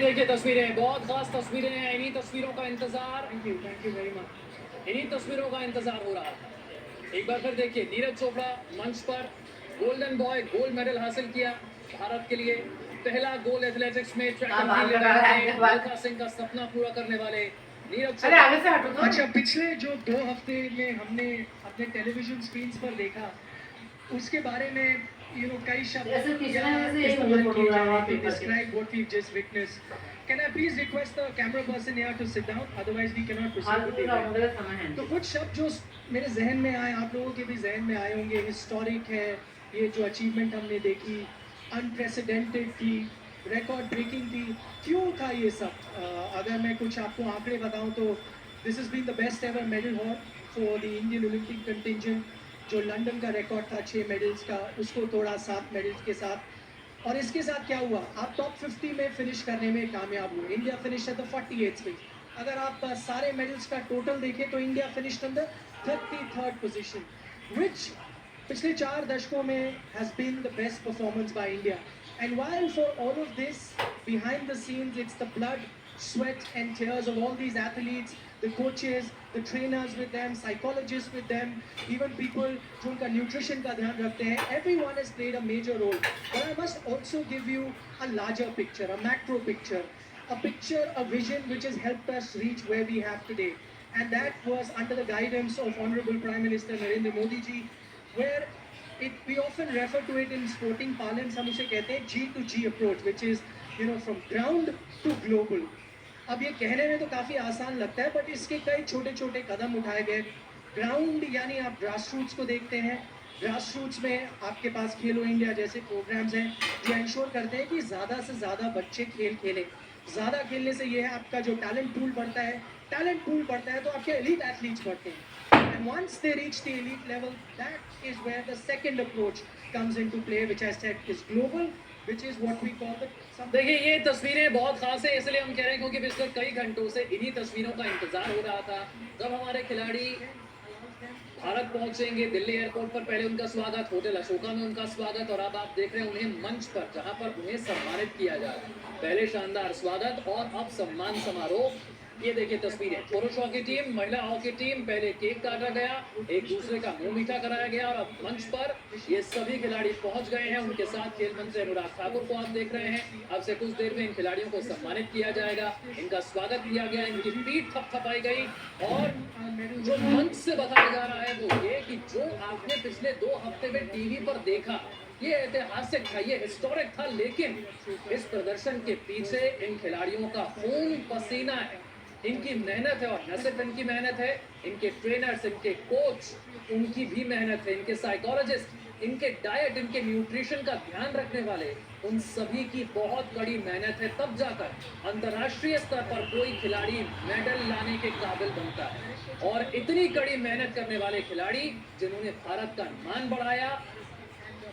देखिए तस्वीरें, बहुत खास तस्वीरें हैं। इन्हीं तस्वीरों का इंतजार, थैंक यू वेरी मच। इन्हीं तस्वीरों का इंतजार हो रहा था। एक बार फिर देखिए, नीरज चोपड़ा मंच पर गोल्डन बॉय गोल्ड मेडल हासिल किया भारत के लिए। पहला गोल्ड एथलेटिक्स में ट्रैक एंड फील्ड में मल्का सिंह का सपना पूरा करने वाले नीरज चोपड़ा। अच्छा, पिछले जो 2 हफ्ते में हमने अपने टेलीविजन स्क्रीन पर देखा, उसके बारे में कई शब्द इस्तेमाल किए जा रहे थे describe what we just witness. Can I please request the camera person here to sit down, otherwise we can not proceed with the event. तो कुछ शब्द जो मेरे जहन में आए, आप लोगों के भी जहन में आए होंगे। हिस्टोरिक है ये जो अचीवमेंट हमने देखी, अनप्रेसिडेंटेड थी, रिकॉर्ड ब्रेकिंग थी। क्यों था ये सब? अगर मैं कुछ आपको आंकड़े बताऊं तो this is been the best ever medal haul for the Indian Olympic contingent. जो लंदन का रिकॉर्ड था 6 मेडल्स का, उसको तोड़ा 7 मेडल्स के साथ। और इसके साथ क्या हुआ, आप टॉप 50 में फिनिश करने में कामयाब हुए। India finish at the 48th place. अगर आप सारे मेडल्स का टोटल देखें तो India finished in the 33rd position, which पिछले 4 दशकों में has been the best performance by India. And while for all of this, behind the scenes, it's the blood, sweat and tears of all these athletes, the coaches, the trainers with them, psychologists with them, even people जो उनका nutrition का ध्यान रखते हैं. Everyone has played a major role. But I must also give you a larger picture, a macro picture, a picture, a vision which has helped us reach where we have today. And that was under the guidance of Honorable Prime Minister Narendra Modi ji, where we often refer to it in sporting parlance, हम उसे कहते हैं G to G approach, which is from ground to global. अब ये कहने में तो काफ़ी आसान लगता है, बट इसके कई छोटे छोटे कदम उठाए गए। ग्राउंड यानी आप ग्रास रूट्स को देखते हैं। ग्रास रूट्स में आपके पास खेलो इंडिया जैसे प्रोग्राम्स हैं जो इंश्योर करते हैं कि ज़्यादा से ज़्यादा बच्चे खेल खेलें। ज़्यादा खेलने से ये है आपका जो टैलेंट पूल बढ़ता है, टैलेंट पूल बढ़ता है तो आपके एलीट एथलीट्स बढ़ते हैं। And once they reach the elite level, that is where the second approach comes into play, which I said is global, which is what we call the. देखिए ये तस्वीरें बहुत खास है, इसलिए हम कह रहे हैं क्योंकि पिछले कई घंटों से इन्हीं तस्वीरों का इंतजार हो रहा था। जब हमारे खिलाड़ी भारत पहुंचेंगे, दिल्ली एयरपोर्ट पर पहले उनका स्वागत, होटल अशोका में उनका स्वागत, और अब आप देख रहे हैं उन्हें मंच पर जहां पर उन्हें सम्मानित किया जा रहा है। पहले शानदार स्वागत और अब सम्मान समारोह। ये देखिए तस्वीरें, पुरुष हॉकी टीम, महिला हॉकी टीम, पहले केक काटा गया, एक दूसरे का मुंह मीठा कराया गया, और अब मंच पर ये सभी खिलाड़ी पहुंच गए हैं। उनके साथ खेल मंत्री अनुराग ठाकुर को आप देख रहे हैं। अब से कुछ देर में इन खिलाड़ियों को सम्मानित किया जाएगा, इनका स्वागत किया गया, इनकी पीठ थपथपाई गई। और जो मंच से बताया जा रहा है वो ये कि जो आपने पिछले 2 हफ्ते में टीवी पर देखा, ये ऐतिहासिक था, ये हिस्टोरिक था, लेकिन इस प्रदर्शन के पीछे इन खिलाड़ियों का खून पसीना है, इनकी मेहनत है। और न सिर्फ इनकी मेहनत है, इनके ट्रेनर्स, इनके कोच, उनकी भी मेहनत है, इनके साइकोलॉजिस्ट, इनके डाइट, इनके न्यूट्रिशन का ध्यान रखने वाले, उन सभी की बहुत कड़ी मेहनत है। तब जाकर अंतर्राष्ट्रीय स्तर पर कोई खिलाड़ी मेडल लाने के काबिल बनता है। और इतनी कड़ी मेहनत करने वाले खिलाड़ी जिन्होंने भारत का मान बढ़ाया,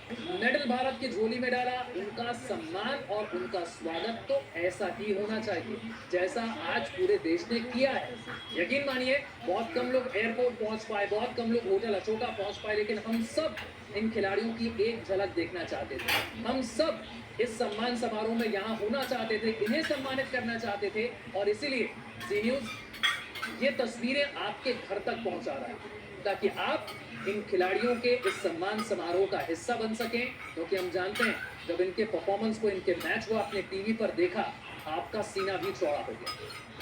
मेडल भारत की झोली में डाला, उनका सम्मान और उनका स्वागत तो ऐसा ही होना चाहिए जैसा आज पूरे देश ने किया है। यकीन मानिए, बहुत कम लोग एयरपोर्ट पहुंच पाए, बहुत कम लोग होटल अशोका पहुंच पाए, लेकिन हम सब इन खिलाड़ियों की एक झलक देखना चाहते थे। हम सब इस सम्मान समारोह में यहाँ होना चाहते थे, इन्हें सम्मानित करना चाहते थे, और इसीलिए जी न्यूज ये तस्वीरें आपके घर तक पहुंचा रहा है ताकि आप इन खिलाड़ियों के इस सम्मान समारोह का हिस्सा बन सकें। क्योंकि हम जानते हैं जब इनके परफॉर्मेंस को, इनके मैच को आपने टीवी पर देखा, आपका सीना भी चौड़ा हो गया।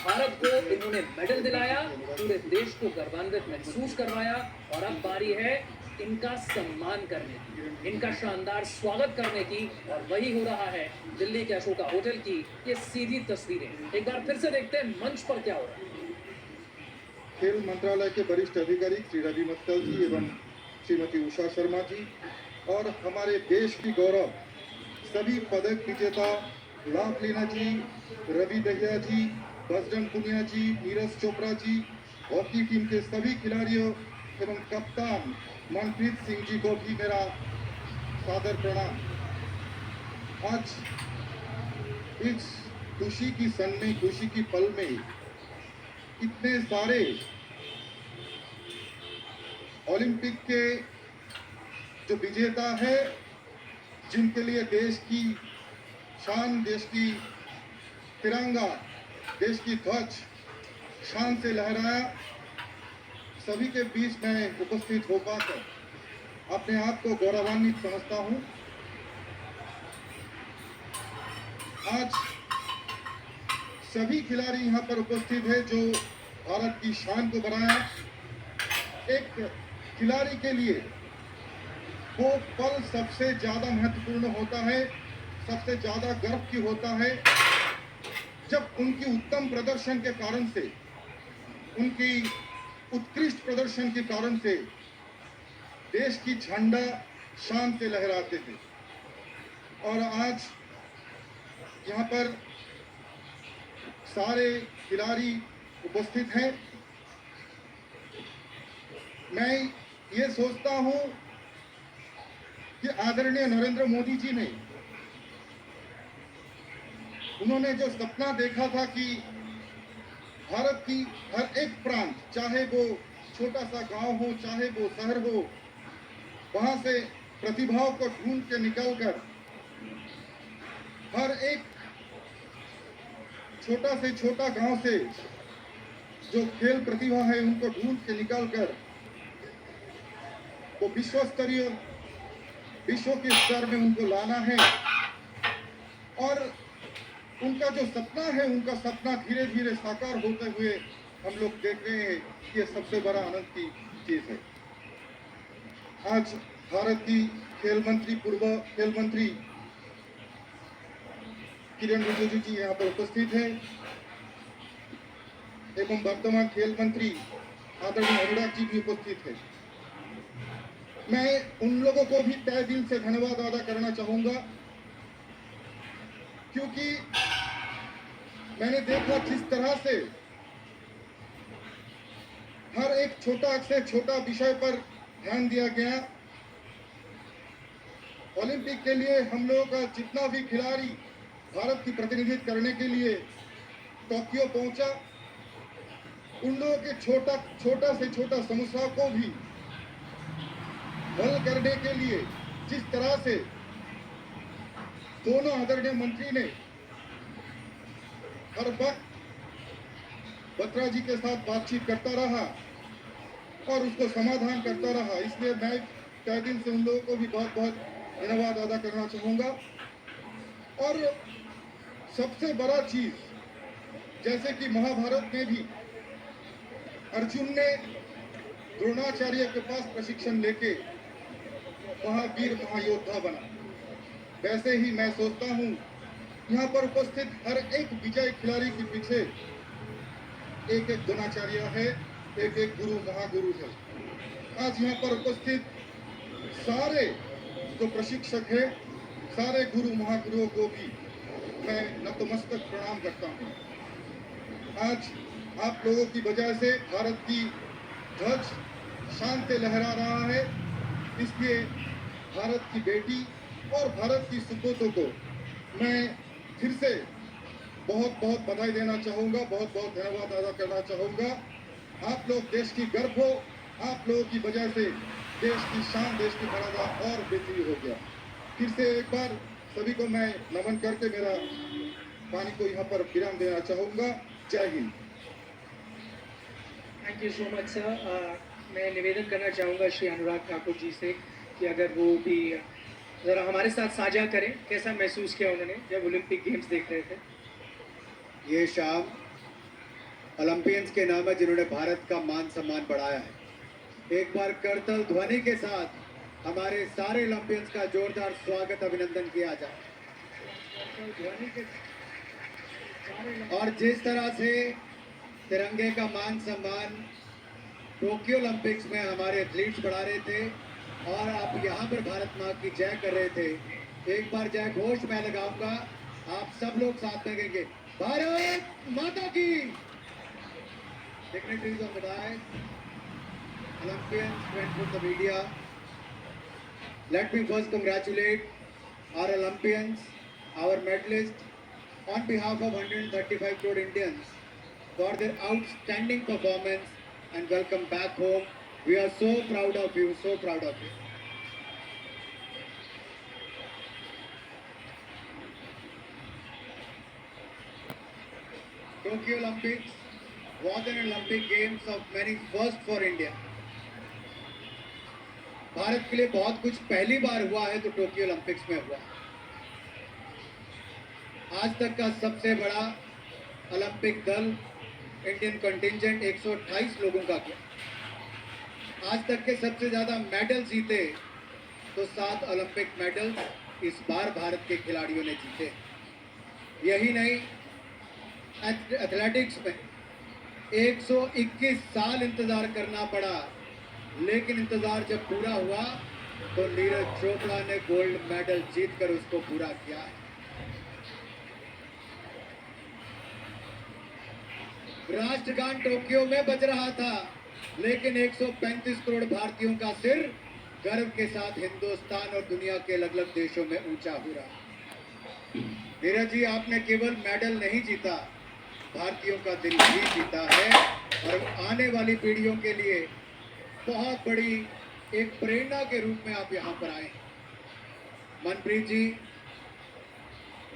भारत को इन्होंने मेडल दिलाया, पूरे देश को गर्वान्वित महसूस करवाया, और अब बारी है इनका सम्मान करने की, इनका शानदार स्वागत करने की। और वही हो रहा है दिल्ली के अशोका होटल की ये सीधी तस्वीरें। एक बार फिर से देखते हैं मंच पर क्या हो रहा है। खेल मंत्रालय के वरिष्ठ अधिकारी श्री रवि मित्तल जी एवं श्रीमती उषा शर्मा जी और हमारे देश की गौरव सभी पदक विजेता लाभलीना जी, रवि दहिया जी, बजरंग पुनिया जी, नीरज चोपड़ा जी, हॉकी टीम के सभी खिलाड़ियों एवं कप्तान मनप्रीत सिंह जी को भी मेरा सादर प्रणाम। आज इस खुशी की क्षण में, खुशी की पल में इतने सारे ओलंपिक के जो विजेता है, जिनके लिए देश की शान, देश की तिरंगा, देश की ध्वज शान से लहराया। सभी के बीच में उपस्थित हो पाकर अपने आप को गौरवान्वित समझता हूं। आज सभी खिलाड़ी यहां पर उपस्थित है जो भारत की शान को बढ़ाया। एक खिलाड़ी के लिए वो पल सबसे ज्यादा महत्वपूर्ण होता है, सबसे ज्यादा गर्व की होता है, जब उनकी उत्तम प्रदर्शन के कारण से, उनकी उत्कृष्ट प्रदर्शन के कारण से देश की झंडा शान से लहराते थे। और आज यहाँ पर सारे खिलाड़ी उपस्थित हैं। मैं ये सोचता हूं कि आदरणीय नरेंद्र मोदी जी ने, उन्होंने जो सपना देखा था कि भारत की हर एक प्रांत, चाहे वो छोटा सा गांव हो, चाहे वो शहर हो, वहां से प्रतिभाओं को ढूंढ के निकलकर हर एक छोटा से छोटा गांव से जो खेल प्रतिभा है उनको ढूंढ के निकालकर वो विश्व के स्तर में उनको लाना है। और उनका जो सपना है, उनका सपना धीरे धीरे साकार होते हुए हम लोग देख रहे हैं। ये सबसे बड़ा आनंद की चीज है। आज भारत की खेल मंत्री, पूर्व खेल मंत्री किरण रिजिजू जी यहाँ पर उपस्थित हैं एवं वर्तमान खेल मंत्री आदरणीय अनुराग जी भी उपस्थित हैं। मैं उन लोगों को भी तहे दिल से धन्यवाद अदा करना चाहूंगा, क्योंकि मैंने देखा जिस तरह से हर एक छोटा से छोटा विषय पर ध्यान दिया गया। ओलंपिक के लिए हम लोगों का जितना भी खिलाड़ी भारत की प्रतिनिधित्व करने के लिए टोक्यो पहुंचा, उन लोगों के छोटा से छोटा समस्या को भी हल करने के लिए जिस तरह से दोनों आदरणीय मंत्री ने हर वक्त बत्रा जी के साथ बातचीत करता रहा और उसको समाधान करता रहा, इसलिए मैं तहे दिल से उन लोगों को भी बहुत बहुत धन्यवाद अदा करना चाहूंगा। और सबसे बड़ा चीज, जैसे कि महाभारत में भी अर्जुन ने द्रोणाचार्य के पास प्रशिक्षण लेके महावीर महायोद्धा बना, वैसे ही मैं सोचता हूं यहाँ पर उपस्थित हर एक विजय खिलाड़ी के पीछे एक एक द्रोणाचार्य है, एक एक गुरु महागुरु है। आज यहाँ पर उपस्थित सारे जो प्रशिक्षक है, सारे गुरु महागुरुओं को भी मैं नतमस्तक प्रणाम करता हूँ। आज आप लोगों की वजह से भारत की ध्वज शान से लहरा रहा है, इसलिए भारत की बेटी और भारत की सुपूतों को मैं फिर से बहुत बहुत बधाई देना चाहूँगा, बहुत बहुत धन्यवाद अदा करना चाहूँगा। आप लोग देश की गर्व हो, आप लोगों की वजह से देश की शान, देश की मर्यादा और बेहतरी हो गया। फिर से एक बार सभी को मैं नमन करके मेरा वाणी को यहाँ पर विराम देना चाहूँगा। जय Hind. Thank you so much sir. मैं निवेदन करना चाहूँगा श्री अनुराग ठाकुर जी से कि अगर वो भी ज़रा हमारे साथ साझा करें, कैसा महसूस किया उन्होंने जब ओलंपिक गेम्स देख रहे थे। ये शाम ओलंपियंस के नाम है जिन्होंने भारत का मान सम्मान बढ़ाया है। एक बार करतल ध्वनि के साथ हमारे सारे ओलंपियंस का जोरदार स्वागत अभिनंदन किया जाए। और जिस तरह से तिरंगे का मान सम्मान टोक्यो ओलंपिक्स में हमारे एथलीट्स बढ़ा रहे थे और आप यहाँ पर भारत माँ की जय कर रहे थे, एक बार जय घोष मैं लगाऊंगा, आप सब लोग साथ में कहेंगे भारत माता की। Dignitaries of the dais, Olympians, friends of the media, let me first congratulate our Olympians, our medalists, on behalf of 135 crore Indians for their outstanding performance and welcome back home. We are so proud of you, so proud of you. Tokyo Olympics was an Olympic Games of many first for India. Bharat के लिए बहुत कुछ पहली बार हुआ है तो Tokyo Olympics में हुआ। आज तक का सबसे बड़ा ओलंपिक दल इंडियन कंटिंजेंट 128 लोगों का किया। आज तक के सबसे ज़्यादा मेडल जीते तो 7 ओलंपिक मेडल इस बार भारत के खिलाड़ियों ने जीते। यही नहीं, एथलेटिक्स में 121 साल इंतजार करना पड़ा, लेकिन इंतजार जब पूरा हुआ तो नीरज चोपड़ा ने गोल्ड मेडल जीतकर उसको पूरा किया है। राष्ट्रगान टोक्यो में बज रहा था, लेकिन 135 करोड़ भारतीयों का सिर गर्व के साथ हिंदुस्तान और दुनिया के अलग अलग देशों में ऊंचा हो रहा। नीरज जी, आपने केवल मेडल नहीं जीता, भारतीयों का दिल भी जीता है और आने वाली पीढ़ियों के लिए बहुत बड़ी एक प्रेरणा के रूप में आप यहाँ पर आए। मनप्रीत जी,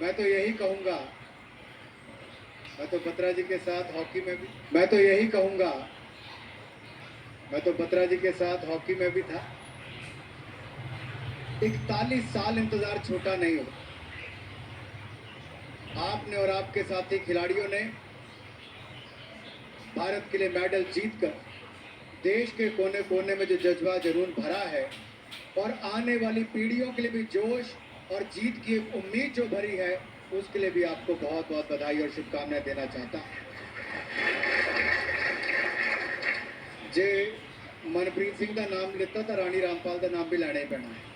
मैं तो यही कहूँगा, मैं तो बत्रा जी के साथ हॉकी में भी बत्रा जी के साथ हॉकी में भी था। 41 साल इंतजार छोटा नहीं हो। आपने और आपके साथी खिलाड़ियों ने भारत के लिए मेडल जीतकर देश के कोने कोने में जो जज्बा जुनून भरा है और आने वाली पीढ़ियों के लिए भी जोश और जीत की एक उम्मीद जो भरी है, उसके लिए भी आपको बहुत बहुत बधाई और शुभकामनाएं देना चाहता हूं। जे मनप्रीत सिंह का नाम लेता था, रानी रामपाल का नाम भी लेना ही पैना है।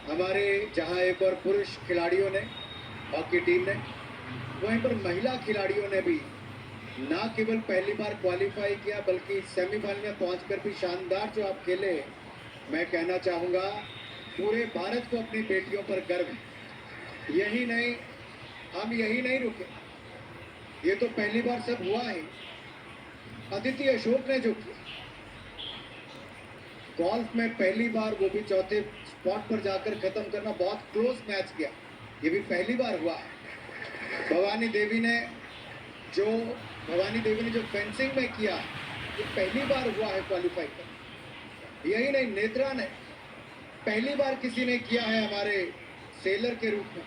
हमारे जहां एक और पुरुष खिलाड़ियों ने, हॉकी टीम ने, वहीं पर महिला खिलाड़ियों ने भी ना केवल पहली बार क्वालिफाई किया बल्कि सेमीफाइनल में पहुंचकर भी शानदार जो आप खेले। मैं कहना चाहूँगा पूरे भारत को अपनी बेटियों पर गर्व है। यही नहीं, हम यही नहीं रुके, ये तो पहली बार सब हुआ है। अदिति अशोक ने जो किया गोल्फ में पहली बार, वो भी चौथे स्पॉट पर जाकर खत्म करना, बहुत क्लोज मैच किया, ये भी पहली बार हुआ है। भवानी देवी ने जो फेंसिंग में किया, ये पहली बार हुआ है क्वालिफाई कर। यही नहीं, नेत्रा ने पहली बार किसी ने किया है हमारे सेलर के रूप में।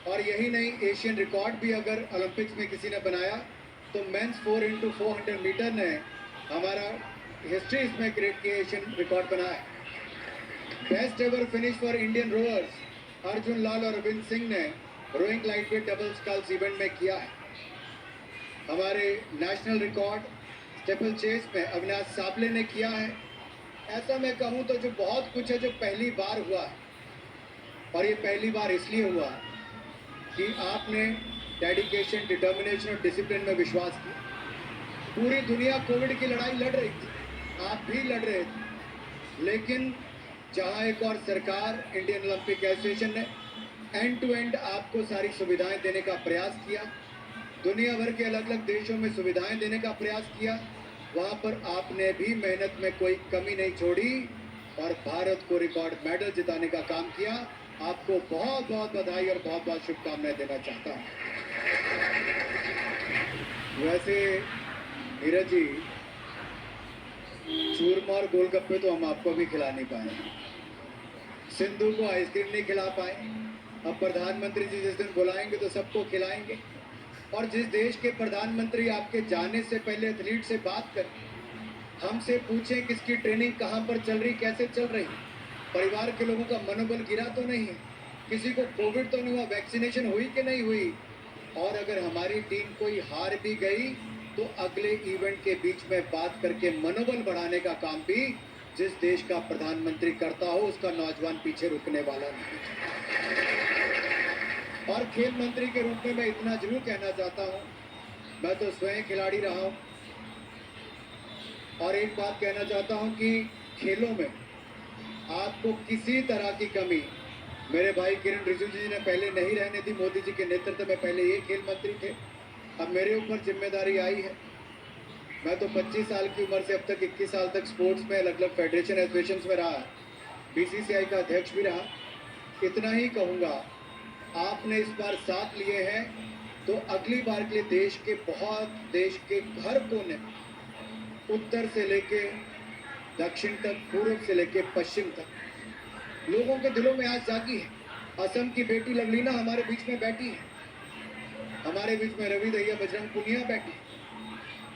और यही नहीं, एशियन रिकॉर्ड भी अगर ओलंपिक्स में किसी ने बनाया तो मेंस 4x400 मीटर ने हमारा हिस्ट्री इसमें क्रिएट किया, एशियन रिकॉर्ड बनाया। Best ever finish for Indian rowers Arjun Lal और अरविंद सिंह ने rowing lightweight double sculls event में किया है। हमारे नेशनल रिकॉर्ड स्टेपल चेस में अविनाश साबले ने किया है। ऐसा मैं कहूँ तो जो बहुत कुछ है जो पहली बार हुआ है, और ये पहली बार इसलिए हुआ कि आपने डेडिकेशन, डिटर्मिनेशन और डिसिप्लिन में विश्वास किया। पूरी दुनिया कोविड की लड़ाई लड़ रही थी, आप भी लड़ रहे थे, लेकिन जहाँ एक और सरकार, इंडियन ओलंपिक एसोसिएशन ने एंड टू एंड आपको सारी सुविधाएं देने का प्रयास किया, दुनिया भर के अलग अलग देशों में सुविधाएं देने का प्रयास किया, वहाँ पर आपने भी मेहनत में कोई कमी नहीं छोड़ी और भारत को रिकॉर्ड मेडल जिताने का काम किया। आपको बहुत बहुत बधाई और बहुत बहुत शुभकामनाएं देना चाहता हूँ। वैसे नीरज जी, चूरमा और गोलगप्पे तो हम आपको भी खिला नहीं पाए, सिंधु को आइसक्रीम नहीं खिला पाए। अब प्रधानमंत्री जी जिस दिन बुलाएंगे तो सबको खिलाएंगे। और जिस देश के प्रधानमंत्री आपके जाने से पहले एथलीट से बात करें, हमसे पूछें किसकी ट्रेनिंग कहाँ पर चल रही, कैसे चल रही, परिवार के लोगों का मनोबल गिरा तो नहीं है, किसी को कोविड तो नहीं हुआ, वैक्सीनेशन हुई कि नहीं हुई, और अगर हमारी टीम कोई हार भी गई तो अगले इवेंट के बीच में बात करके मनोबल बढ़ाने का काम भी जिस देश का प्रधानमंत्री करता हो, उसका नौजवान पीछे रुकने वाला नहीं। और खेल मंत्री के रूप में मैं इतना जरूर कहना चाहता हूं, मैं तो स्वयं खिलाड़ी रहा हूं, और एक बात कहना चाहता हूं कि खेलों में आपको किसी तरह की कमी, मेरे भाई किरण रिजिजू जी ने पहले नहीं रहने दी, मोदी जी के नेतृत्व में पहले ये खेल मंत्री थे, अब मेरे ऊपर जिम्मेदारी आई है। मैं तो 25 साल की उम्र से अब तक 21 साल तक स्पोर्ट्स में अलग अलग फेडरेशन एसोसिएशन में रहा, बीसीसीआई का अध्यक्ष भी रहा। इतना ही कहूँगा आपने इस बार साथ लिए हैं तो अगली बार के लिए देश के हर कोने, उत्तर से लेके दक्षिण तक, पूर्व से लेके पश्चिम तक लोगों के दिलों में आज जागी है। असम की बेटी लवलीना हमारे बीच में बैठी है, हमारे बीच में रवि दहिया, बजरंग पुनिया बैठी।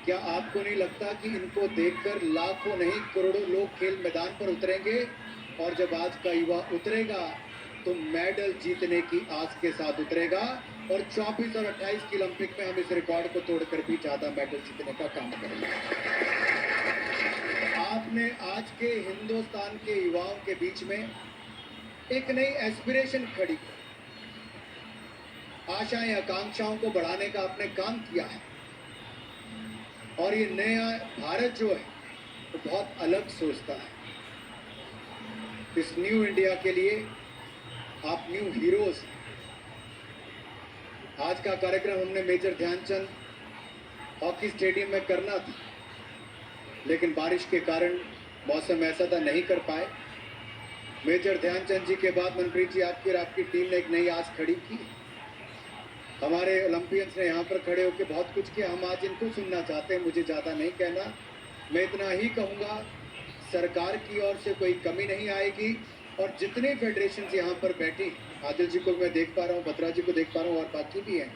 क्या आपको नहीं लगता कि इनको देखकर लाखों नहीं करोड़ों लोग खेल मैदान पर उतरेंगे? और जब आज का युवा उतरेगा तो मेडल जीतने की आस के साथ उतरेगा और 24 और 28 की ओलंपिक में हम इस रिकॉर्ड को तोड़कर भी ज्यादा मेडल जीतने का काम करेंगे। आपने आज के हिंदुस्तान के युवाओं के बीच में एक नई एस्पिरेशन खड़ी की, आशाएं आकांक्षाओं को बढ़ाने का आपने काम किया है। और ये नया भारत जो है वो बहुत अलग सोचता है। इस न्यू इंडिया के लिए आप न्यू हीरोज हैं। आज का कार्यक्रम हमने मेजर ध्यानचंद हॉकी स्टेडियम में करना था, लेकिन बारिश के कारण मौसम ऐसा था नहीं कर पाए। मेजर ध्यानचंद जी के बाद मनप्रीत जी आपकी और आपकी टीम ने एक नई आस खड़ी की। हमारे ओलंपियंस ने यहाँ पर खड़े होकर बहुत कुछ किया। हम आज इनको सुनना चाहते हैं, मुझे ज़्यादा नहीं कहना। मैं इतना ही कहूँगा, सरकार की ओर से कोई कमी नहीं आएगी। और जितने फेडरेशन यहाँ पर बैठी, आदिल जी को मैं देख पा रहा हूँ, बत्रा जी को देख पा रहा हूँ और बाकी भी हैं,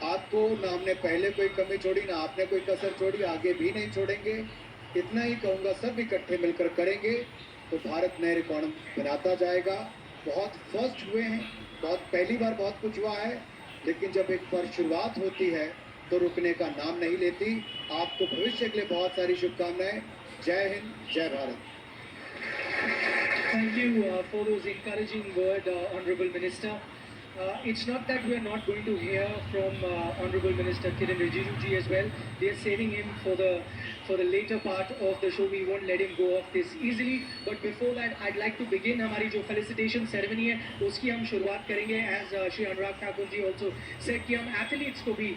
आपको ना हमने पहले कोई कमी छोड़ी ना आपने कोई कसर छोड़ी, आगे भी नहीं छोड़ेंगे। इतना ही कहूँगा, सब इकट्ठे मिलकर करेंगे तो भारत नए रिकॉर्ड बनाता जाएगा। बहुत फर्स्ट हुए हैं, बहुत पहली बार बहुत कुछ हुआ है, लेकिन जब एक बार शुरुआत होती है तो रुकने का नाम नहीं लेती। आपको भविष्य के लिए बहुत सारी शुभकामनाएं। जय हिंद, जय Bharat. Thank you for those encouraging words, Honorable Minister. It's not that we are not going to hear from Honorable Minister Kiren Rijiju ji as well. They are saving him for the later part of the show. We won't let him go off this easily. But before that, I'd like to begin हमारी जो felicitation ceremony है उसकी हम शुरुआत करेंगे. As Shri Anurag Thakur ji also said कि हम athletes को भी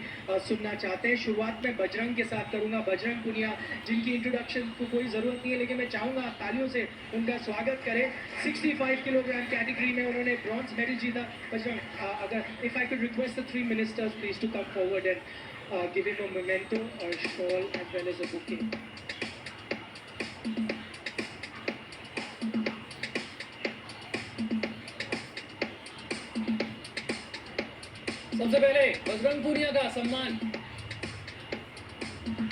सुनना चाहते हैं. शुरुआत में बजरंग के साथ करूँगा. बजरंग पुनिया जिनकी इंट्रोडक्शन को कोई ज़रूरत नहीं है, लेकिन मैं चाहूँगा आप तालियों से उनका स्वागत करें. 65 किलोग्राम कैटेगरी में उन्होंने ब्रॉन्ज मेडल जीता. बजरंग, अगर if I could request the three ministers please to come forward and give him a memento, a shawl as well as a bouquet. सबसे पहले बजरंग पुनिया का सम्मान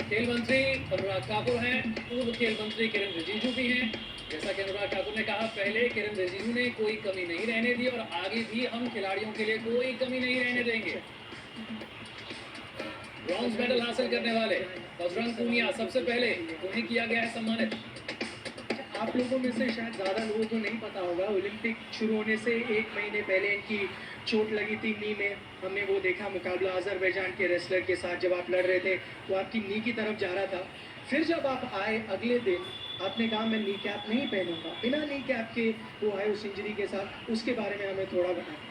खेल मंत्री अनुराग ठाकुर हैं, पूर्व खेल मंत्री किरण रिजिजू भी हैं. जैसा कि अनुराग ठाकुर ने कहा, पहले किरण रिजिजू ने कोई कमी नहीं रहने दी और आगे भी हम खिलाड़ियों के लिए कोई कमी नहीं रहने देंगे. ब्रॉन्ज मेडल हासिल करने वाले बजरंग पुनिया सबसे पहले उन्हें किया गया है सम्मानित. आप लोगों में से शायद ज़्यादा लोगों को नहीं पता होगा, ओलंपिक शुरू होने से 1 महीने पहले इनकी चोट लगी थी नी में. हमने वो देखा मुकाबला अजरबैजान के रेसलर के साथ, जब आप लड़ रहे थे वो आपकी नी की तरफ जा रहा था. फिर जब आप आए अगले दिन आपने कहा मैं नी कैप नहीं पहनूंगा, बिना नी कैप के वो आए उस इंजरी के साथ. उसके बारे में हमें थोड़ा बताएं.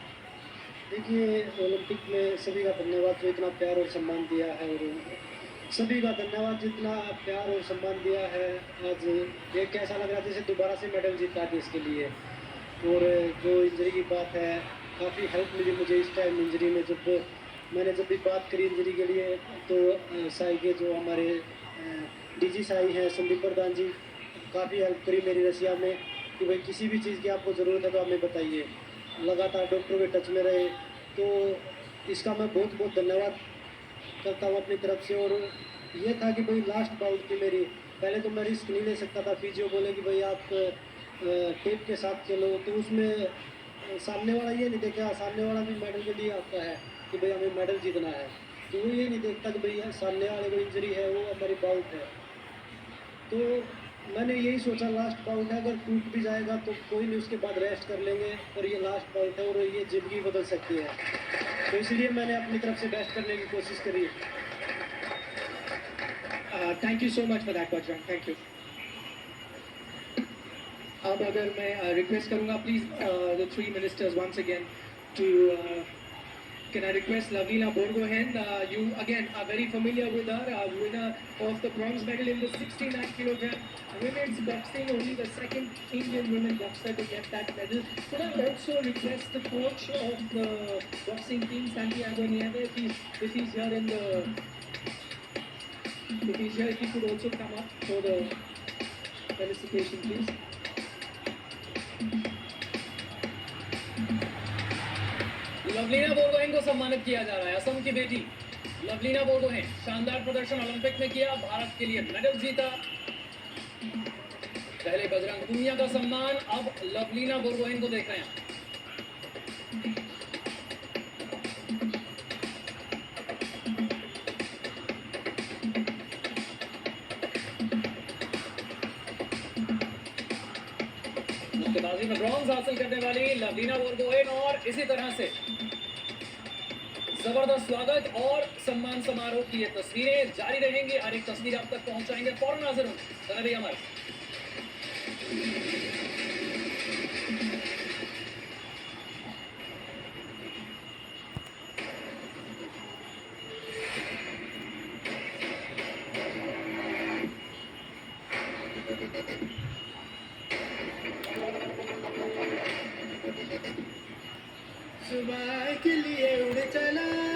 देखिए, ओलंपिक में सभी का धन्यवाद जो इतना प्यार और सम्मान दिया है, और सभी का धन्यवाद जितना प्यार और सम्मान दिया है. आज एक ऐसा लग रहा है जैसे दोबारा से मेडल जीता देश के लिए. और जो इंजरी की बात है, काफ़ी हेल्प मिली मुझे इस टाइम इंजरी में. जब भी बात करी इंजरी के लिए तो साई के जो हमारे डीजी साई हैं संदीप प्रधान जी, काफ़ी हेल्प करी मेरी रसिया में कि भाई किसी भी चीज़ की आपको ज़रूरत है तो हमें बताइए. लगातार डॉक्टर के टच में रहे, तो इसका मैं बहुत बहुत धन्यवाद करता हूँ अपनी तरफ से. और ये था कि भाई लास्ट बाउट थी मेरी, पहले तो मैं रिस्क नहीं ले सकता था. फिजियो बोले कि भाई आप टेप के साथ खेलो, तो उसमें सामने वाला ये नहीं देखा, सामने वाला भी मेडल के लिए आता है कि भाई हमें मेडल जीतना है, तो वो ये नहीं देखता कि भाई सामने वाले को इंजरी है, वो हमारी बाउट है. तो मैंने यही सोचा लास्ट बाउट है, अगर टूट भी जाएगा तो कोई नहीं, उसके बाद रेस्ट कर लेंगे. और ये लास्ट बाउट है और ये ज़िंदगी बदल सकती है, तो इसलिए मैंने अपनी तरफ से बेस्ट करने की कोशिश करी. Thank you so much for that Bajrang, thank you. अब अगर मैं रिक्वेस्ट करूंगा please the three ministers once again to Can I request Lavina Borgohen? You again are very familiar with her, winner of the bronze medal in the 69 kilogram women's boxing, only the second Indian women boxer to get that medal. Could I also request the coach of the boxing team, Santiago Nieve, if he's here in the, if he could also come up for the felicitation, please. Lovlina Borgohain को सम्मानित किया जा रहा है। असम की बेटी लवलीना बोर्गोहेन, शानदार प्रदर्शन ओलंपिक में किया, भारत के लिए मेडल जीता। पहले बजरंग पूनिया का सम्मान, अब लवलीना बोर्गोहेन को देख रहे हैं। मुक्केबाजी में ब्रॉन्ज हासिल करने वाली लवलीना बोर्गोहेन, और इसी तरह से जबरदस्त स्वागत और सम्मान समारोह की ये तस्वीरें जारी रहेंगी। हर एक तस्वीर आप तक पहुंचाएंगे। फौरन हाजिर हूं, अमर।